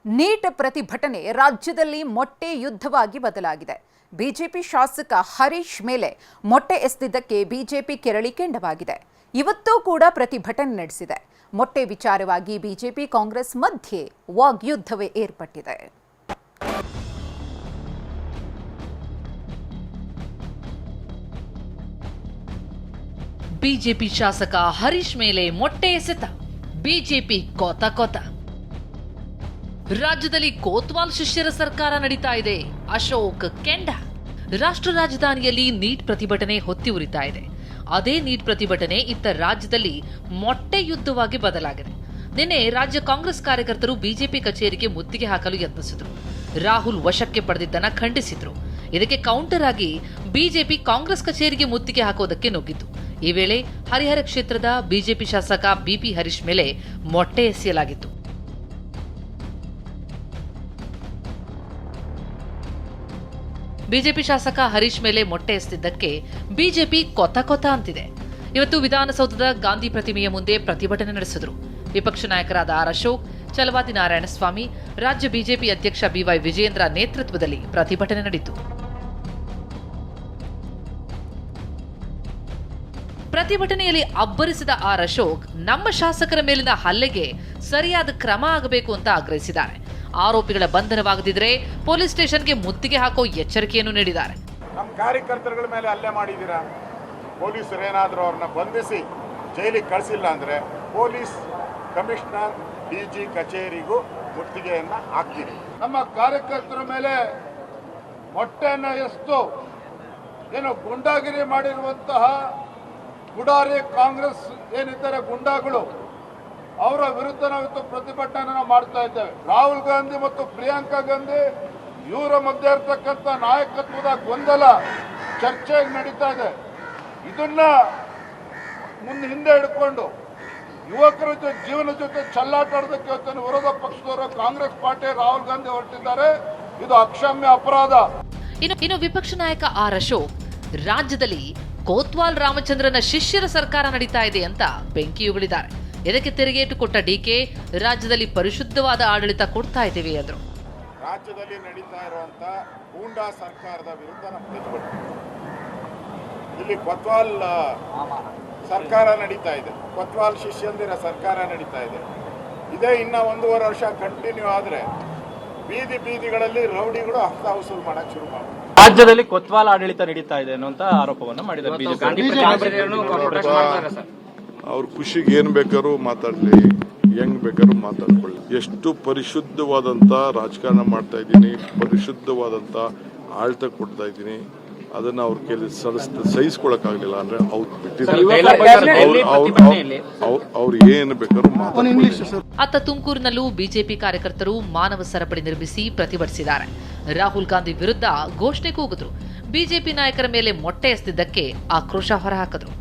Neat ಪ್ರತಿಭಟನೆ ರಾಜ್ಯದಲ್ಲಿ ಮೊಟ್ಟೆ ಯುದ್ಧವಾಗಿ ಬದಲಾಗಿದೆ. ಬಿಜೆಪಿ ಶಾಸಕ ಹರೀಶ್ ಮೇಲೆ ಮೊಟ್ಟೆ ಎಸೆದಿದ್ದಕ್ಕೆ ಬಿಜೆಪಿ ಕೆರಳಿ ಕೆಂಡವಾಗಿದೆ. ಇವತ್ತೂ ಕೂಡ ಪ್ರತಿಭಟನೆ ನಡೆಸಿದೆ. ಮೊಟ್ಟೆ ವಿಚಾರವಾಗಿ ಬಿಜೆಪಿ ಕಾಂಗ್ರೆಸ್ ಮಧ್ಯೆ ವಾಗ್ಯುದ್ಧವೇ ಏರ್ಪಟ್ಟಿದೆ. ಬಿಜೆಪಿ ಶಾಸಕ ಹರೀಶ್ ಮೇಲೆ ಮೊಟ್ಟೆ ಎಸೆತ, ಬಿಜೆಪಿ ಕೋತ ಕೋತ. ರಾಜ್ಯದಲ್ಲಿ ಕೋತ್ವಾಲ್ ಶಿಷ್ಯರ ಸರ್ಕಾರ ನಡೀತಾ ಇದೆ. ಅಶೋಕ್ ಕೆಂಡ. ರಾಷ್ಟ್ರ ರಾಜಧಾನಿಯಲ್ಲಿ ನೀಟ್ ಪ್ರತಿಭಟನೆ ಹೊತ್ತಿ ಉರಿತಾ ಇದೆ. ಅದೇ ನೀಟ್ ಪ್ರತಿಭಟನೆ ಇತ್ತ ರಾಜ್ಯದಲ್ಲಿ ಮೊಟ್ಟೆ ಯುದ್ಧವಾಗಿ ಬದಲಾಗಿದೆ. ನಿನ್ನೆ ರಾಜ್ಯ ಕಾಂಗ್ರೆಸ್ ಕಾರ್ಯಕರ್ತರು ಬಿಜೆಪಿ ಕಚೇರಿಗೆ ಮುತ್ತಿಗೆ ಹಾಕಲು ಯತ್ನಿಸಿದ್ರು. ರಾಹುಲ್ ವಶಕ್ಕೆ ಪಡೆದಿದ್ದನ್ನ ಖಂಡಿಸಿದ್ರು. ಇದಕ್ಕೆ ಕೌಂಟರ್ ಆಗಿ ಬಿಜೆಪಿ ಕಾಂಗ್ರೆಸ್ ಕಚೇರಿಗೆ ಮುತ್ತಿಗೆ ಹಾಕೋದಕ್ಕೆ ನುಗ್ಗಿತು. ಈ ವೇಳೆ ಹರಿಹರ ಕ್ಷೇತ್ರದ ಬಿಜೆಪಿ ಶಾಸಕ ಬಿಪಿ ಹರೀಶ್ ಮೇಲೆ ಮೊಟ್ಟೆ ಎಸೆಯಲಾಗಿತ್ತು. ಬಿಜೆಪಿ ಶಾಸಕ ಹರೀಶ್ ಮೇಲೆ ಮೊಟ್ಟೆ ಎಸೆದಿದ್ದಕ್ಕೆ ಬಿಜೆಪಿ ಕೊತ ಕೊತ ಅಂತಿದೆ. ಇವತ್ತು ವಿಧಾನಸೌಧದ ಗಾಂಧಿ ಪ್ರತಿಮೆಯ ಮುಂದೆ ಪ್ರತಿಭಟನೆ ನಡೆಸಿದರು. ವಿಪಕ್ಷ ನಾಯಕರಾದ ಆರ್ ಅಶೋಕ್, ಚಲವಾದಿ ನಾರಾಯಣಸ್ವಾಮಿ, ರಾಜ್ಯ ಬಿಜೆಪಿ ಅಧ್ಯಕ್ಷ ಬಿವೈ ವಿಜಯೇಂದ್ರ ನೇತೃತ್ವದಲ್ಲಿ ಪ್ರತಿಭಟನೆ ನಡೆಯಿತು. ಪ್ರತಿಭಟನೆಯಲ್ಲಿ ಅಬ್ಬರಿಸಿದ ಆರ್ ಅಶೋಕ್ ನಮ್ಮ ಶಾಸಕರ ಮೇಲಿನ ಹಲ್ಲೆಗೆ ಸರಿಯಾದ ಕ್ರಮ ಆಗಬೇಕು ಅಂತ ಆಗ್ರಹಿಸಿದ್ದಾರೆ. ಆರೋಪಿಗಳ ಬಂಧನವಾಗದಿದ್ರೆ ಪೊಲೀಸ್ ಸ್ಟೇಷನ್ಗೆ ಮುತ್ತಿಗೆ ಹಾಕೋ ಎಚ್ಚರಿಕೆಯನ್ನು ನೀಡಿದ್ದಾರೆ. ನಮ್ಮ ಕಾರ್ಯಕರ್ತರ ಮೇಲೆ ಹಲ್ಲೆ ಮಾಡಿದ್ದೀರಾ, ಪೊಲೀಸರು ಏನಾದರೂ ಅವ್ರನ್ನ ಬಂಧಿಸಿ ಜೈಲಿಗೆ ಕಳಿಸಿಲ್ಲ ಅಂದರೆ ಪೊಲೀಸ್ ಕಮಿಷನರ್ ಡಿಜಿ ಕಚೇರಿಗೂ ಮುತ್ತಿಗೆಯನ್ನು ಹಾಕ್ತೀರಿ. ನಮ್ಮ ಕಾರ್ಯಕರ್ತರ ಮೇಲೆ ಮೊಟ್ಟೆಯನ್ನು ಎಸೆದು ಏನು ಗುಂಡಾಗಿರಿ ಮಾಡಿರುವಂತಹ ಗುಡಾರಿ ಕಾಂಗ್ರೆಸ್ ಏನಿದ್ದಾರೆ ಗುಂಡಾಗಳು, ಅವರ ವಿರುದ್ಧ ನಾವಿತ್ತು ಪ್ರತಿಭಟನೆ ಮಾಡ್ತಾ ಇದ್ದೇವೆ. ರಾಹುಲ್ ಗಾಂಧಿ ಮತ್ತು ಪ್ರಿಯಾಂಕಾ ಗಾಂಧಿ ಇವರ ಮಧ್ಯೆ ಇರ್ತಕ್ಕಂಥ ನಾಯಕತ್ವದ ಗೊಂದಲ ಚರ್ಚೆ ನಡೀತಾ ಇದೆ. ಇದನ್ನ ಹಿಂದೆ ಹಿಡ್ಕೊಂಡು ಯುವಕರ ಜೀವನ ಜೊತೆ ಚೆಲ್ಲಾಟಾಡೋದಕ್ಕೆ ಇವತ್ತಿನ ವಿರೋಧ ಪಕ್ಷದವರು ಕಾಂಗ್ರೆಸ್ ಪಾರ್ಟಿ ರಾಹುಲ್ ಗಾಂಧಿ ಹೊರಟಿದ್ದಾರೆ. ಇದು ಅಕ್ಷಮ್ಯ ಅಪರಾಧ. ಇನ್ನು ವಿಪಕ್ಷ ನಾಯಕ ಆರ್ ಅಶೋಕ್ ರಾಜ್ಯದಲ್ಲಿ ಕೋತ್ವಾಲ್ ರಾಮಚಂದ್ರನ ಶಿಷ್ಯರ ಸರ್ಕಾರ ನಡೀತಾ ಇದೆ ಅಂತ ಬೆಂಕಿ ಉಗುಳಿದ್ದಾರೆ. ಇದಕ್ಕೆ ತಿರುಗೇಟು ಕೊಟ್ಟ ಡಿಕೆ ರಾಜ್ಯದಲ್ಲಿ ಪರಿಶುದ್ಧವಾದ ಆಡಳಿತ ಕೊಡ್ತಾ ಇದ್ದೇವೆ ಎಂದರು. ರಾಜ್ಯದಲ್ಲಿ ನಡೀತಾ ಇರುವಂತ ಗೂಂಡಾ ಸರ್ಕಾರದ ವಿರುದ್ಧ ನಾವು ಪ್ರತಿಭಟನೆ. ಇಲ್ಲಿ ಕೊತ್ವಾಲ್ ಸರ್ಕಾರ ನಡೀತಾ ಇದೆ, ಕೊತ್ವಾಲ್ ಶಿಷ್ಯಂದಿರ ಸರ್ಕಾರ ನಡೀತಾ ಇದೆ. ಇದೇ ಇನ್ನ 1.5 ವರ್ಷ ಕಂಟಿನ್ಯೂ ಆದ್ರೆ ಬೀದಿಗಳಲ್ಲಿ ರೌಡಿಗಳು ಹಫ್ತಾ ವಸೂಲ್ ಮಾಡಕ್ ಶುರು ಮಾಡ್ತಾರೆ. ರಾಜ್ಯದಲ್ಲಿ ಕೊತ್ವಾಲ್ ಆಡಳಿತ ನಡೀತಾ ಇದೆ ಅನ್ನುವಂತ ಆರೋಪವನ್ನು ಮಾಡಿದ್ದಾರೆ. ಅವ್ರ ಖುಷಿಗೆ ಏನ್ ಬೇಕಾದ್ರೂ ಮಾತಾಡ್ಲಿ, ಹೆಂಗ್ ಬೇಕಾದ್ರೂ ಮಾತಾಡ್ಕೊಳ್ಳಿ. ಎಷ್ಟು ಪರಿಶುದ್ಧವಾದಂತ ರಾಜಕಾರಣ ಮಾಡ್ತಾ ಇದ್ದೀನಿ, ಪರಿಶುದ್ಧವಾದಂತ ಆಡಳಿತ ಕೊಡ್ತಾ ಇದ್ದೀನಿ, ಅದನ್ನ ಅವ್ರ ಕೈಲಿ ಸಹಿಸ್ಕೊಳಕ್ಕಾಗ್ಲಿಲ್ಲ ಅಂದ್ರೆ ಅವ್ರು ಏನ್ ಬೇಕಾದ್ರೂ ಮಾತಾಡ್ಕೊಳ್ಳಿ. ಅತ್ತ ತುಮಕೂರಿನಲ್ಲೂ ಬಿಜೆಪಿ ಕಾರ್ಯಕರ್ತರು ಮಾನವ ಸರಪಳಿ ನಿರ್ಮಿಸಿ ಪ್ರತಿಭಟಿಸಿದ್ದಾರೆ. ರಾಹುಲ್ ಗಾಂಧಿ ವಿರುದ್ಧ ಘೋಷಣೆ ಕೂಗಿದ್ರು. ಬಿಜೆಪಿ ನಾಯಕರ ಮೇಲೆ ಮೊಟ್ಟೆ ಎಸೆದಿದ್ದಕ್ಕೆ ಆಕ್ರೋಶ ಹೊರಹಾಕಿದ್ರು.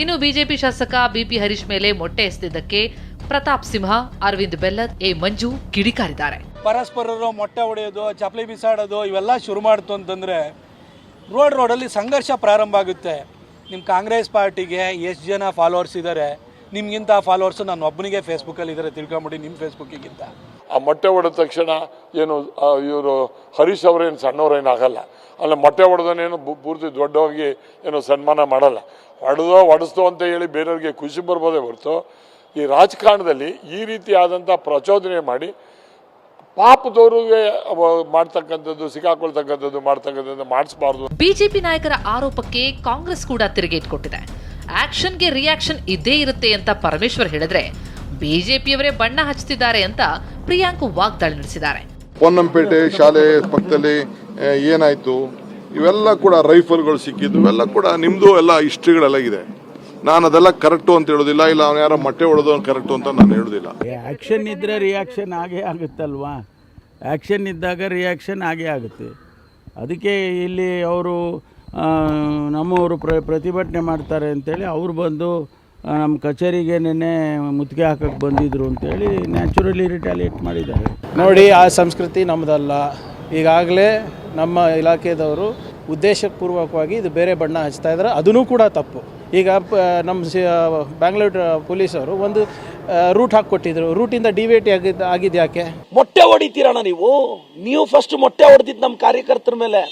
ಇನ್ನು ಬಿಜೆಪಿ ಶಾಸಕ ಬಿಪಿ ಹರೀಶ್ ಮೇಲೆ ಮೊಟ್ಟೆ ಎಸೆದಿದ್ದಕ್ಕೆ ಪ್ರತಾಪ್ ಸಿಂಹ, ಅರವಿಂದ್ ಬೆಲ್ಲದ್, ಎ ಮಂಜು ಕಿಡಿಕಾರಿದ್ದಾರೆ. ಪರಸ್ಪರರು ಮೊಟ್ಟೆ ಹೊಡೆಯೋದು, ಚಪ್ಪಲಿ ಬಿಸಾಡೋದು ಇವೆಲ್ಲ ಶುರು ಮಾಡ್ತು ಅಂತಂದರೆ ರೋಡಲ್ಲಿ ಸಂಘರ್ಷ ಪ್ರಾರಂಭ ಆಗುತ್ತೆ. ನಿಮ್ಮ ಕಾಂಗ್ರೆಸ್ ಪಾರ್ಟಿಗೆ ಎಷ್ಟು ಜನ ಫಾಲೋವರ್ಸ್ ಇದ್ದಾರೆ, ನಿಮ್ಗಿಂತ ಫಾಲೋವರ್ಸ್ ನಾನು ಒಬ್ಬನಿಗೆ ಫೇಸ್ಬುಕ್ಕಲ್ಲಿ ಇದ್ದಾರೆ ತಿಳ್ಕೊಂಬಿಡಿ ನಿಮ್ಮ ಫೇಸ್ಬುಕ್ಕಿಗಿಂತ. ಆ ಮೊಟ್ಟೆ ಹೊಡೆದ ತಕ್ಷಣ ಏನು ಇವರು ಹರೀಶ್ ಅವರೇನು ಸಣ್ಣವರೇನಾಗಲ್ಲ, ಅಲ್ಲ ಮೊಟ್ಟೆ ಹೊಡೆದನೇನು ಪೂರ್ತಿ ದೊಡ್ಡವಾಗಿ ಏನು ಸನ್ಮಾನ ಮಾಡಲ್ಲ. ಹೊಡೆಸ್ತೋ ಅಂತ ಹೇಳಿ ಬೇರೆಯವ್ರಿಗೆ ಖುಷಿ ಬರ್ಬೋದೇ ಹೊರತು ಈ ರಾಜಕಾರಣದಲ್ಲಿ ಈ ರೀತಿ ಆದಂಥ ಪ್ರಚೋದನೆ ಮಾಡಿ ಪಾಪದವ್ರಿಗೆ ಮಾಡ್ತಕ್ಕಂಥದ್ದು, ಸಿಕ್ಕಾಕೊಳ್ತಕ್ಕಂಥದ್ದು ಮಾಡ್ತಕ್ಕಂಥದ್ದು ಮಾಡಿಸಬಾರ್ದು. ಬಿಜೆಪಿ ನಾಯಕರ ಆರೋಪಕ್ಕೆ ಕಾಂಗ್ರೆಸ್ ಕೂಡ ತಿರುಗೇಟು ಕೊಟ್ಟಿದೆ. ಆಕ್ಷನ್ಗೆ ರಿಯಾಕ್ಷನ್ ಇದ್ದೇ ಇರುತ್ತೆ ಅಂತ ಪರಮೇಶ್ವರ್ ಹೇಳಿದ್ರೆ ಬಿಜೆಪಿಯವರೇ ಬಣ್ಣ ಹಚ್ಚುತ್ತಿದ್ದಾರೆ ಅಂತ ಪ್ರಿಯಾಂಕ್ ವಾಗ್ದಾಳಿ ನಡೆಸಿದ್ದಾರೆ. ಪೊನ್ನಂಪೇಟೆ ಶಾಲೆ ಪಕ್ಕದಲ್ಲಿ ಏನಾಯ್ತು, ಇವೆಲ್ಲ ಕೂಡ ರೈಫಲ್ಗಳು ಸಿಕ್ಕಿದ್ದು, ಇವೆಲ್ಲ ಕೂಡ ನಿಮ್ದು ಎಲ್ಲ ಹಿಸ್ಟ್ರಿಗಳೆಲ್ಲ ಇದೆ. ನಾನು ಅದೆಲ್ಲ ಕರೆಕ್ಟು ಅಂತ ಹೇಳೋದಿಲ್ಲ, ಇಲ್ಲ ಅವ್ನು ಯಾರೋ ಮೊಟ್ಟೆ ಹೊಡೆದು ಕರೆಕ್ಟು ಅಂತ ನಾನು ಹೇಳೋದಿಲ್ಲ. ಆ್ಯಕ್ಷನ್ ಇದ್ದರೆ ರಿಯಾಕ್ಷನ್ ಆಗೇ ಆಗುತ್ತಲ್ವಾ, ಆ್ಯಕ್ಷನ್ ಇದ್ದಾಗ ರಿಯಾಕ್ಷನ್ ಆಗೇ ಆಗುತ್ತೆ. ಅದಕ್ಕೆ ಇಲ್ಲಿ ಅವರು ನಮ್ಮವರು ಪ್ರತಿಭಟನೆ ಮಾಡ್ತಾರೆ ಅಂತೇಳಿ ಅವ್ರು ಬಂದು ನಮ್ಮ ಕಚೇರಿಗೆ ನೆನ್ನೆ ಮುತ್ತಿಗೆ ಹಾಕಕ್ಕೆ ಬಂದಿದ್ರು ಅಂತೇಳಿ ನ್ಯಾಚುರಲಿ ರಿಟಾಲಿಯೇಟ್ ಮಾಡಿದ್ದಾರೆ. ನೋಡಿ, ಆ ಸಂಸ್ಕೃತಿ ನಮ್ಮದಲ್ಲ. ಈಗಾಗಲೇ ನಮ್ಮ ಇಲಾಖೆದವರು ಉದ್ದೇಶಪೂರ್ವಕವಾಗಿ ಇದು ಬೇರೆ ಬಣ್ಣ ಹಚ್ತಾ ಇದ್ದಾರೆ. ಅದೂ ಕೂಡ ತಪ್ಪು. ಈಗ ನಮ್ಮ ಬ್ಯಾಂಗ್ಳೂರು ಪೊಲೀಸವರು ಒಂದು ರೂಟ್ ಹಾಕಿಕೊಟ್ಟಿದ್ರು, ರೂಟಿಂದ ಡಿವೇಟ್ ಆಗಿದ್ದು ಯಾಕೆ? ಮೊಟ್ಟೆ ಹೊಡಿತೀರಣ್ಣ ನೀವು ಫಸ್ಟ್ ಮೊಟ್ಟೆ ಹೊಡೆದಿದ್ದು ನಮ್ಮ ಕಾರ್ಯಕರ್ತರ ಮೇಲೆ.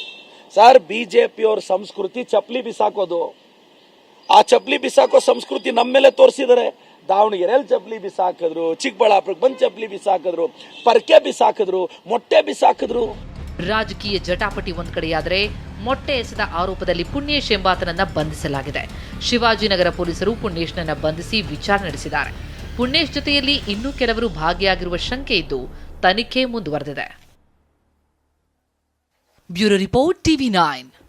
ಸರ್, BJP ಅವ್ರ ಸಂಸ್ಕೃತಿ ಚಪ್ಪಲಿ ಬಿಸಾಕೋದು. ಆ ಚಪ್ಪಲಿ ಬಿಸಾಕೋ ಸಂಸ್ಕೃತಿ ನಮ್ಮ ಮೇಲೆ ತೋರಿಸಿದ್ದಾರೆ. ದಾವಣಗೆರೆಯಲ್ಲಿ ಚಪ್ಪಲಿ ಬಿಸಾಕಿದ್ರು, ಚಿಕ್ಕಬಳ್ಳಾಪುರಕ್ಕೆ ಬಂದು ಚಪ್ಪಲಿ ಬಿಸಾಕಿದ್ರು, ಪರ್ಕೆ ಬಿಸಾಕಿದ್ರು, ಮೊಟ್ಟೆ ಬಿಸಾಕಿದ್ರು. ರಾಜಕೀಯ ಜಟಾಪಟಿ ಒಂದ್ ಕಡೆಯಾದರೆ ಮೊಟ್ಟೆ ಎಸೆದ ಆರೋಪದಲ್ಲಿ ಪುಣ್ಯೇಶ್ ಎಂಬಾತನನ್ನ ಬಂಧಿಸಲಾಗಿದೆ. ಶಿವಾಜಿನಗರ ಪೊಲೀಸರು ಪುಣ್ಯೇಶ್ನನ್ನ ಬಂಧಿಸಿ ವಿಚಾರಣೆ ನಡೆಸಿದ್ದಾರೆ. ಪುಣ್ಯೇಶ್ ಜೊತೆಯಲ್ಲಿ ಇನ್ನೂ ಕೆಲವರು ಭಾಗಿಯಾಗಿರುವ ಶಂಕೆ ಇದ್ದು ತನಿಖೆ ಮುಂದುವರೆದಿದೆ. Bureau report, TV9.